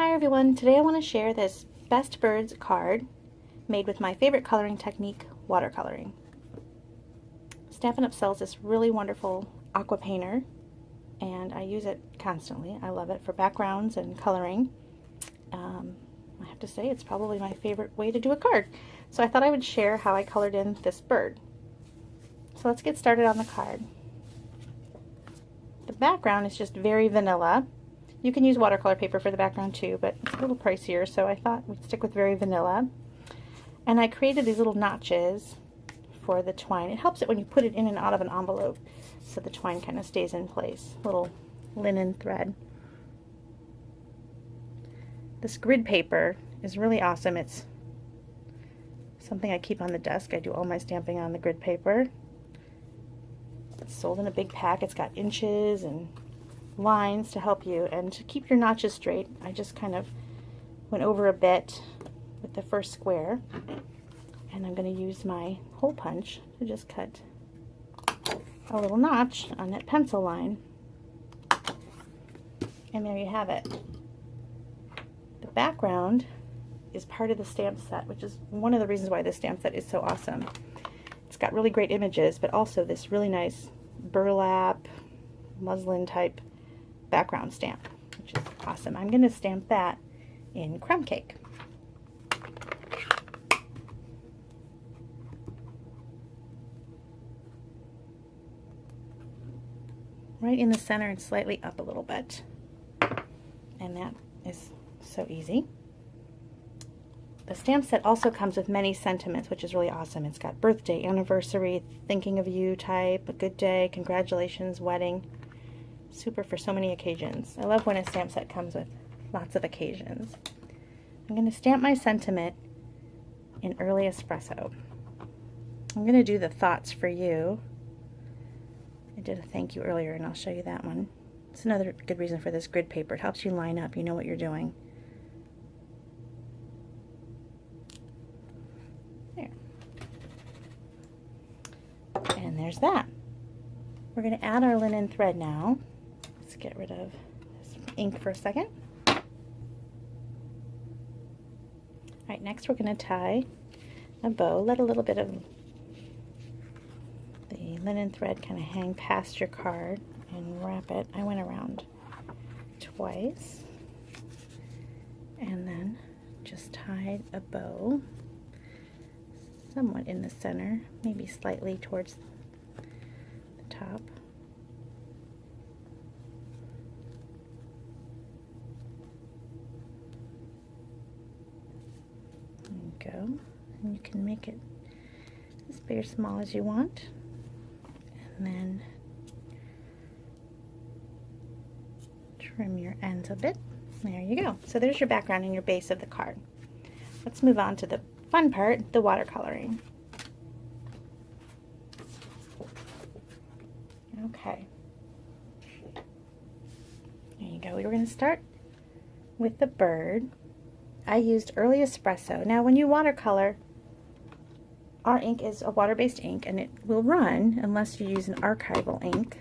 Hi everyone, today I want to share this Best Birds card made with my favorite coloring technique, watercoloring. Stampin' Up sells this really wonderful aqua painter and I use it constantly. I love it for backgrounds and coloring. I have to say it's probably my favorite way to do a card. So I thought I would share how I colored in this bird. So let's get started on the card. The background is just very vanilla. You can use watercolor paper for the background too, but it's a little pricier, so I thought we'd stick with very vanilla. And I created these little notches for the twine. It helps it when you put it in and out of an envelope, so the twine kind of stays in place. Little linen thread. This grid paper is really awesome. It's something I keep on the desk. I do all my stamping on the grid paper. It's sold in a big pack. It's got inches and lines to help you, and to keep your notches straight I just kind of went over a bit with the first square, and I'm going to use my hole punch to just cut a little notch on that pencil line, and there you have it. The background is part of the stamp set, which is one of the reasons why this stamp set is so awesome. It's got really great images, but also this really nice burlap muslin type background stamp, which is awesome. I'm going to stamp that in Crumb Cake. Right in the center and slightly up a little bit. And that is so easy. The stamp set also comes with many sentiments, which is really awesome. It's got birthday, anniversary, thinking of you type, a good day, congratulations, wedding. Super for so many occasions. I love when a stamp set comes with lots of occasions. I'm going to stamp my sentiment in Early Espresso. I'm going to do the thoughts for you. I did a thank you earlier and I'll show you that one. It's another good reason for this grid paper. It helps you line up. You know what you're doing. There. And there's that. We're going to add our linen thread now. Let's get rid of this ink for a second. Alright, next we're going to tie a bow. Let a little bit of the linen thread kind of hang past your card and wrap it. I went around twice and then just tied a bow somewhat in the center, maybe slightly towards the top. Go, and you can make it as big or small as you want, and then trim your ends a bit. There you go. So there's your background and your base of the card. Let's move on to the fun part, the watercoloring. Okay, there you go. We're going to start with the bird. I used Early Espresso. Now when you watercolor, our ink is a water-based ink and it will run unless you use an archival ink,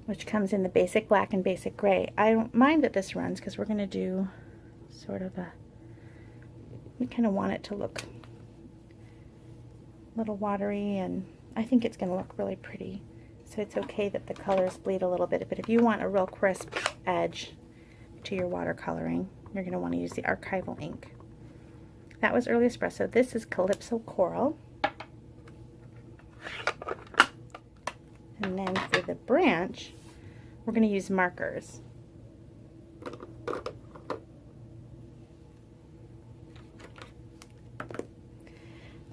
which comes in the basic black and basic gray. I don't mind that this runs because we're going to do sort of a, we kind of want it to look a little watery, and I think it's going to look really pretty. So it's okay that the colors bleed a little bit, but if you want a real crisp edge to your watercoloring, you're going to want to use the archival ink. That was Early Espresso. This is Calypso Coral. And then for the branch, we're going to use markers.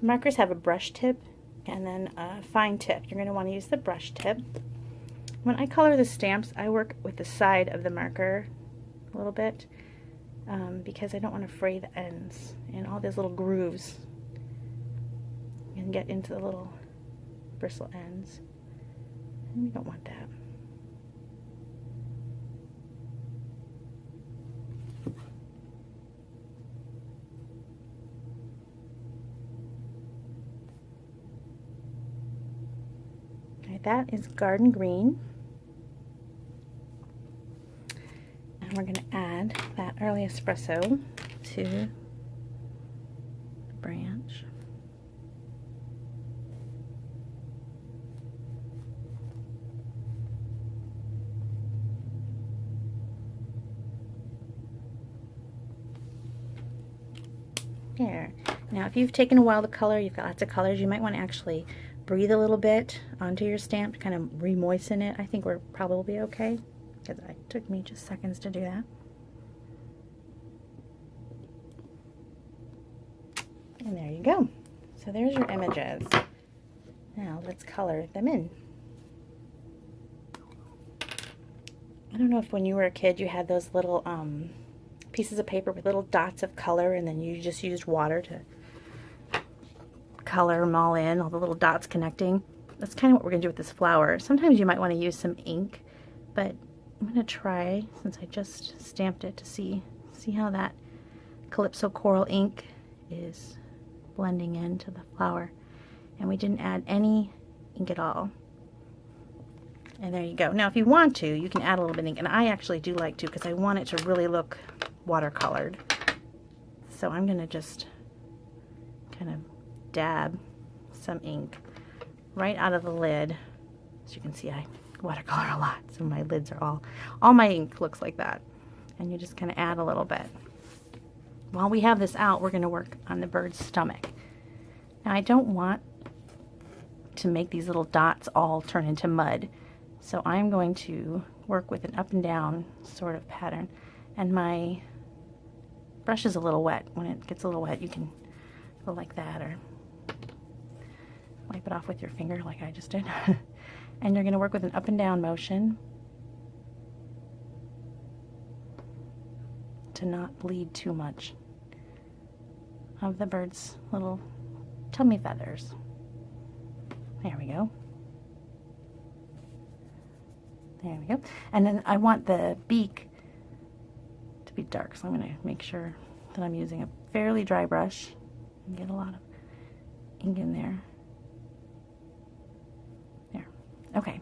The markers have a brush tip and then a fine tip. You're going to want to use the brush tip. When I color the stamps, I work with the side of the marker a little bit, because I don't want to fray the ends and all these little grooves and get into the little bristle ends, and we don't want that. Okay, that is Garden Green. And we're going to add that early espresso to the branch. There. Now if you've taken a while to color, you've got lots of colors, you might want to actually breathe a little bit onto your stamp to kind of re-moisten it. I think we're probably okay, because it took me just seconds to do that. And there you go. So there's your images. Now let's color them in. I don't know if when you were a kid you had those little pieces of paper with little dots of color, and then you just used water to color them all in, all the little dots connecting. That's kind of what we're going to do with this flower. Sometimes you might want to use some ink, but I'm going to try, since I just stamped it, to see how that Calypso Coral ink is blending into the flower. And we didn't add any ink at all. And there you go. Now if you want to, you can add a little bit of ink, and I actually do like to, because I want it to really look watercolored. So I'm going to just kind of dab some ink right out of the lid. As you can see, I watercolor a lot, so my lids are all my ink looks like that. And you just kind of add a little bit. While we have this out, we're going to work on the bird's stomach. Now I don't want to make these little dots all turn into mud, so I'm going to work with an up and down sort of pattern. And my brush is a little wet. When it gets a little wet, you can go like that, or wipe it off with your finger like I just did. And you're going to work with an up and down motion to not bleed too much of the bird's little tummy feathers. There we go. There we go. And then I want the beak to be dark, so I'm going to make sure that I'm using a fairly dry brush and get a lot of ink in there. There. Okay.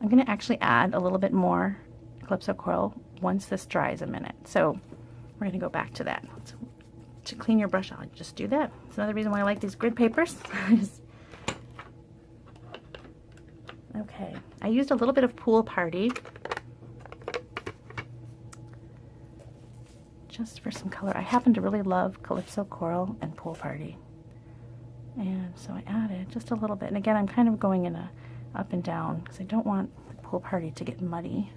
I'm going to actually add a little bit more Calypso Coral once this dries a minute. So we're going to go back to that. So to clean your brush, I'll just do that. It's another reason why I like these grid papers. Okay, I used a little bit of Pool Party just for some color. I happen to really love Calypso Coral and Pool Party, and so I added just a little bit. And again, I'm kind of going in a up and down because I don't want the Pool Party to get muddy.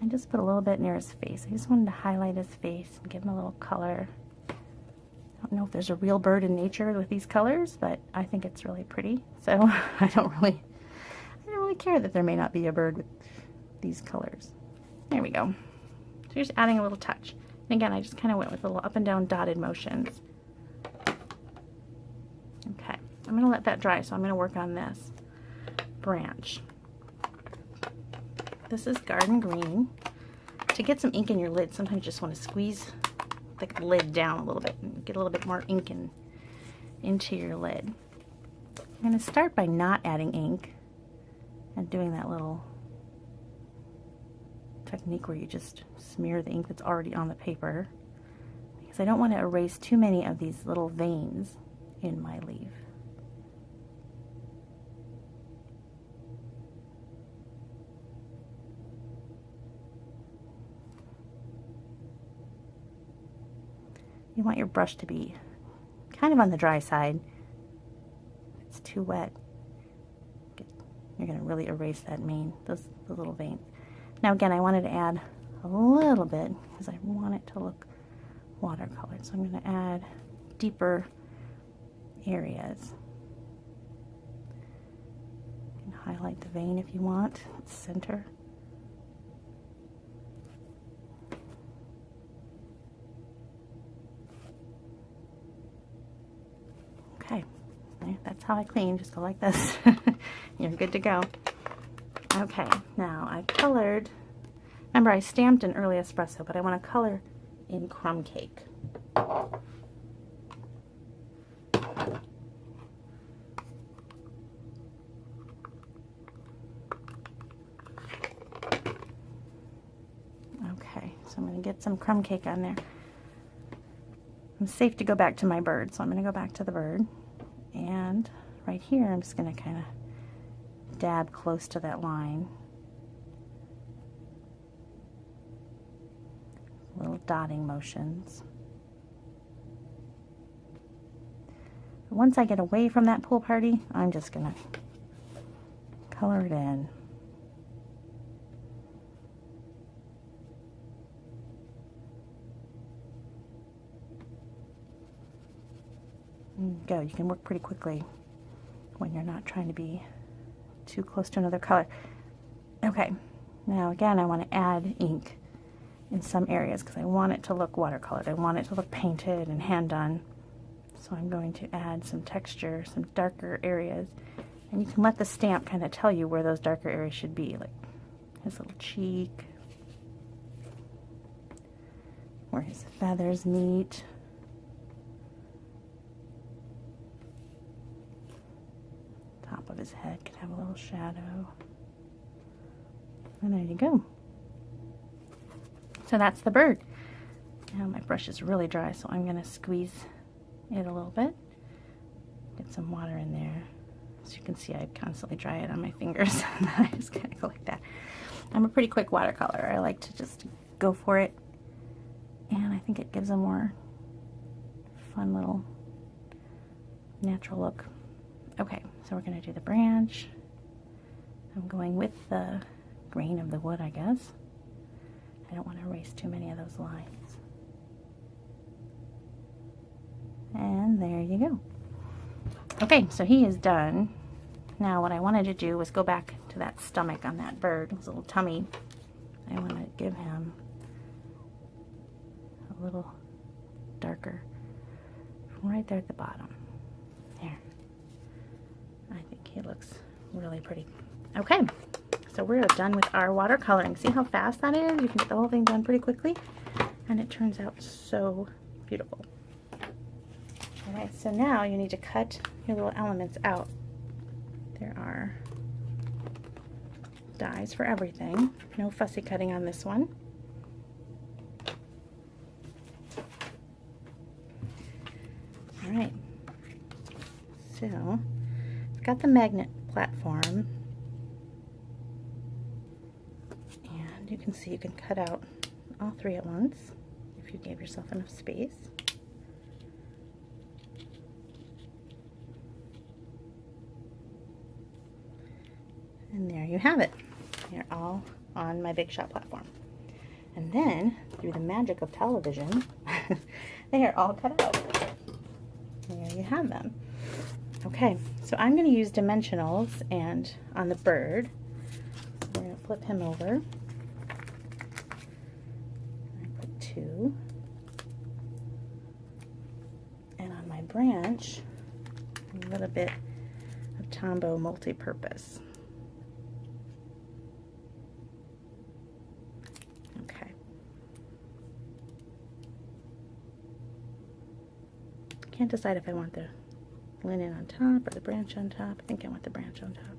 I just put a little bit near his face. I just wanted to highlight his face and give him a little color. I don't know if there's a real bird in nature with these colors, but I think it's really pretty. So I don't really care that there may not be a bird with these colors. There we go. So just adding a little touch. And again, I just kind of went with little up and down dotted motions. Okay, I'm going to let that dry, so I'm going to work on this branch. This is Garden Green. To get some ink in your lid, sometimes you just want to squeeze the lid down a little bit and get a little bit more ink into your lid. I'm going to start by not adding ink and doing that little technique where you just smear the ink that's already on the paper, because I don't want to erase too many of these little veins in my leaf. You want your brush to be kind of on the dry side. If it's too wet, you're going to really erase that the little veins. Now again, I wanted to add a little bit because I want it to look watercolored. So I'm going to add deeper areas. You can highlight the vein if you want, center. Okay, that's how I clean. Just go like this. You're good to go. Okay, now I colored. Remember, I stamped in early espresso, but I want to color in Crumb Cake. So I'm going to get some crumb cake on there. I'm safe to go back to my bird, so I'm going to go back to the bird. And right here, I'm just going to kind of dab close to that line. Little dotting motions. Once I get away from that pool party, I'm just going to color it in. Go. You can work pretty quickly when you're not trying to be too close to another color. Okay, now again I want to add ink in some areas because I want it to look watercolored. I want it to look painted and hand done. So I'm going to add some texture, some darker areas, and you can let the stamp kind of tell you where those darker areas should be, like his little cheek, where his feathers meet. Top of his head could have a little shadow. And there you go. So that's the bird. Now my brush is really dry, so I'm going to squeeze it a little bit. Get some water in there. As you can see, I constantly dry it on my fingers. I just kind of go like that. I'm a pretty quick watercolor. I like to just go for it. And I think it gives a more fun little natural look. Okay, so we're going to do the branch. I'm going with the grain of the wood, I guess. I don't want to erase too many of those lines. And there you go. Okay, so he is done. Now what I wanted to do was go back to that stomach on that bird, his little tummy. I want to give him a little darker right there at the bottom. There. I think he looks really pretty. Okay, so we're done with our watercoloring. See how fast that is? You can get the whole thing done pretty quickly, and it turns out so beautiful. Alright, so now you need to cut your little elements out. There are dies for everything. No fussy cutting on this one. Alright, so I've got the magnet platform, and you can see you can cut out all three at once if you gave yourself enough space. And there you have it. They're all on my Big Shot platform. And then, through the magic of television, they are all cut out. There you have them. Okay, so I'm going to use dimensionals and on the bird. So we're going to flip him over. I put 2. And on my branch, a little bit of Tombow multi-purpose. Can't decide if I want the linen on top or the branch on top. I think I want the branch on top.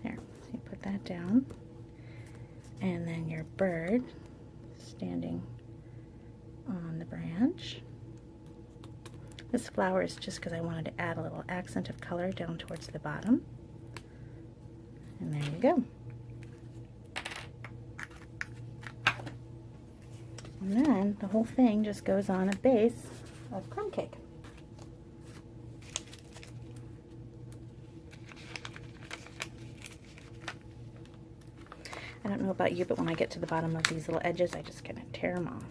There, so you put that down. And then your bird standing on the branch. This flower is just because I wanted to add a little accent of color down towards the bottom. And there you go. And then the whole thing just goes on a base of crumb cake. I don't know about you, but when I get to the bottom of these little edges, I just kind of tear them off.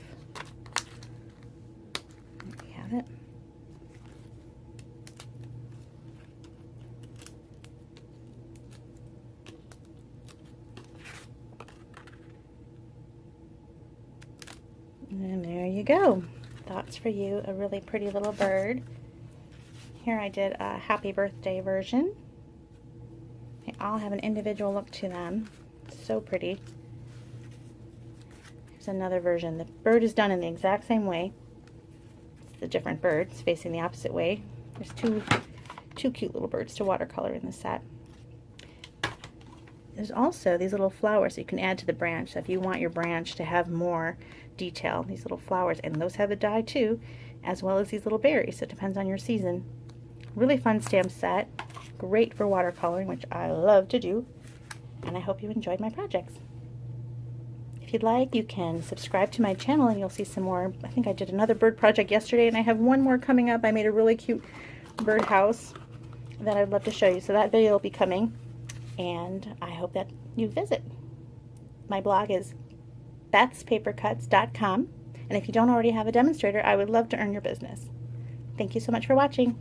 There we have it. And there you go. Thoughts for you, a really pretty little bird. Here I did a happy birthday version. They all have an individual look to them. So pretty. Here's another version. The bird is done in the exact same way. It's a different bird. It's facing the opposite way. There's two cute little birds to watercolor in the set. there's also these little flowers that you can add to the branch. So if you want your branch to have more detail, these little flowers, and those have a die too, as well as these little berries. So it depends on your season. Really fun stamp set. Great for watercoloring, which I love to do. And I hope you enjoyed my projects. If you'd like, you can subscribe to my channel and you'll see some more. I think I did another bird project yesterday, and I have one more coming up. I made a really cute bird house that I'd love to show you. So that video will be coming, and I hope that you visit. My blog is bethspapercuts.com, and if you don't already have a demonstrator, I would love to earn your business. Thank you so much for watching.